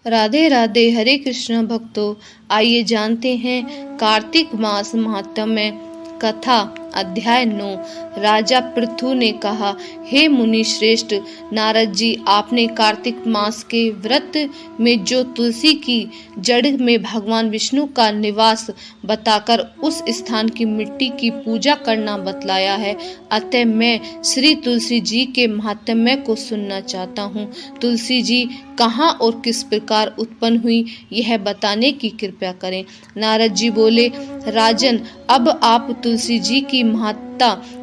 राधे राधे। हरे कृष्ण भक्तों, आइए जानते हैं कार्तिक मास महात्म्य कथा। अध्याय 9। राजा पृथु ने कहा, हे मुनि श्रेष्ठ नारद जी, आपने कार्तिक मास के व्रत में जो तुलसी की जड़ में भगवान विष्णु का निवास बताकर उस स्थान की मिट्टी की पूजा करना बतलाया है, अतः मैं श्री तुलसी जी के महात्म्य को सुनना चाहता हूँ। तुलसी जी कहाँ और किस प्रकार उत्पन्न हुई, यह बताने की कृपा करें। नारद जी बोले, राजन, अब आप तुलसी जी की महत्ता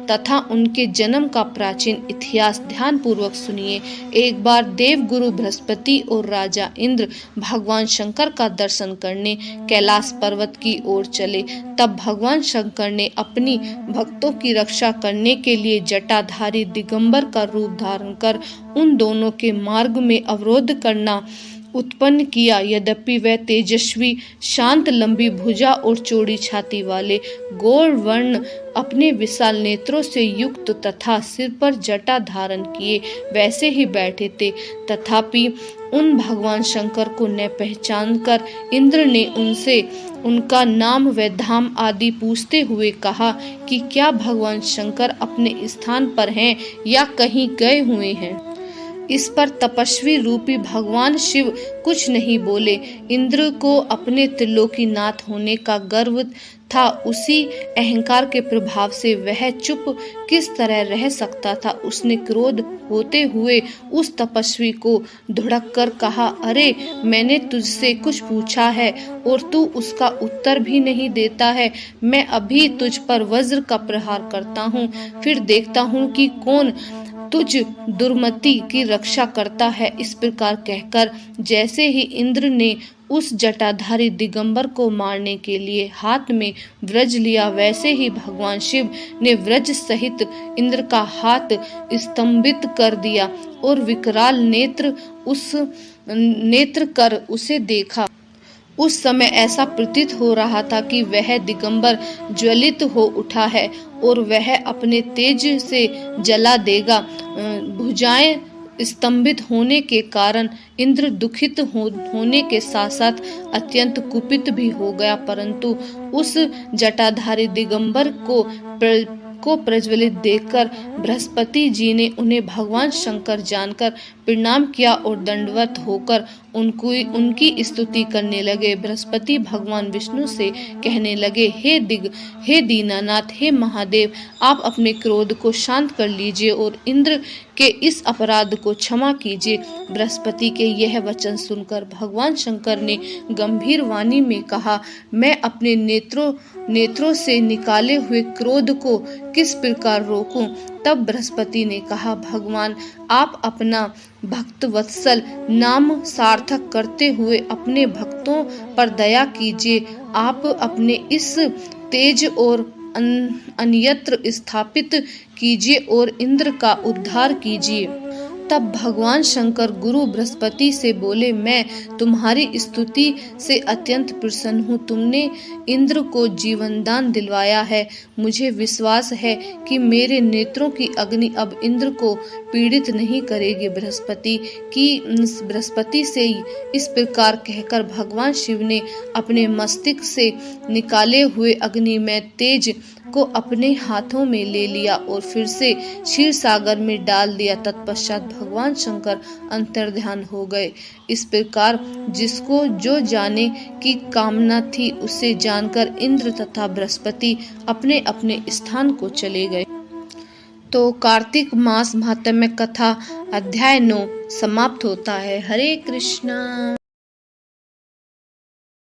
तथा उनके जन्म का प्राचीन इतिहास ध्यान पूर्वक सुनिए। एक बार देव गुरु बृहस्पति और राजा इंद्र भगवान शंकर का दर्शन करने कैलाश पर्वत की ओर चले। तब भगवान शंकर ने अपनी भक्तों की रक्षा करने के लिए जटाधारी दिगंबर का रूप धारण कर उन दोनों के मार्ग में अवरोध करना उत्पन्न किया। यद्यपि वह तेजस्वी, शांत, लंबी भुजा और चौड़ी छाती वाले, गौर वर्ण, अपने विशाल नेत्रों से युक्त तथा सिर पर जटा धारण किए वैसे ही बैठे थे, तथापि उन भगवान शंकर को न पहचानकर इंद्र ने उनसे उनका नाम व धाम आदि पूछते हुए कहा कि क्या भगवान शंकर अपने स्थान पर हैं या कहीं गए हुए हैं। इस पर तपस्वी रूपी भगवान शिव कुछ नहीं बोले। इंद्र को अपने त्रिलोकीनाथ होने का गर्व था, उसी अहंकार के प्रभाव से वह चुप किस तरह रह सकता था। उसने क्रोध होते हुए उस तपस्वी को धुड़क कर कहा, अरे, मैंने तुझसे कुछ पूछा है और तू उसका उत्तर भी नहीं देता है। मैं अभी तुझ पर वज्र का प्रहार करता हूँ, फिर देखता हूँ कि कौन तुझ दुर्मति की रक्षा करता है। इस प्रकार कहकर जैसे ही इंद्र ने उस जटाधारी दिगंबर को मारने के लिए हाथ में वज्र लिया, वैसे ही भगवान शिव ने वज्र सहित इंद्र का हाथ स्तंभित कर दिया और विकराल नेत्र कर उसे देखा। उस समय ऐसा प्रतीत हो रहा था कि वह दिगंबर ज्वलित हो उठा है और वह अपने तेज से जला देगा। भुजाएं स्तंभित होने के कारण इंद्र दुखित होने के साथ साथ अत्यंत कुपित भी हो गया, परंतु उस जटाधारी दिगंबर को प्रज्वलित देखकर बृहस्पति जी ने उन्हें भगवान शंकर जानकर प्रणाम किया और दंडवत होकर उनकी स्तुति करने लगे। बृहस्पति भगवान विष्णु से कहने लगे, हे दीनानाथ, हे महादेव, आप अपने क्रोध को शांत कर लीजिए और इंद्र के इस अपराध को क्षमा कीजिए। बृहस्पति के यह वचन सुनकर भगवान शंकर ने गंभीर वाणी में कहा, मैं अपने नेत्रों से निकाले हुए क्रोध को किस प्रकार रोकूं। तब बृहस्पति ने कहा, भगवान, आप अपना भक्त वत्सल नाम सार्थक करते हुए अपने भक्तों पर दया कीजिए। आप अपने इस तेज और अन्यत्र स्थापित कीजिए और इंद्र का उद्धार कीजिए। तब भगवान शंकर गुरु बृहस्पति से बोले, मैं तुम्हारी स्तुति से अत्यंत प्रसन्न हूँ। तुमने इंद्र को जीवन दान दिलवाया है। मुझे विश्वास है कि मेरे नेत्रों की अग्नि अब इंद्र को पीड़ित नहीं करेगी। बृहस्पति से इस प्रकार कहकर भगवान शिव ने अपने मस्तिष्क से निकाले हुए अग्निमय तेज को अपने हाथों में ले लिया और फिर से क्षीर सागर में डाल दिया। तत्पश्चात भगवान शंकर अंतर्ध्यान हो गए। इस प्रकार जिसको जो जाने की कामना थी, उसे जानकर इंद्र तथा बृहस्पति अपने अपने स्थान को चले गए। तो कार्तिक मास महात्म्य कथा अध्याय 9 समाप्त होता है। हरे कृष्णा।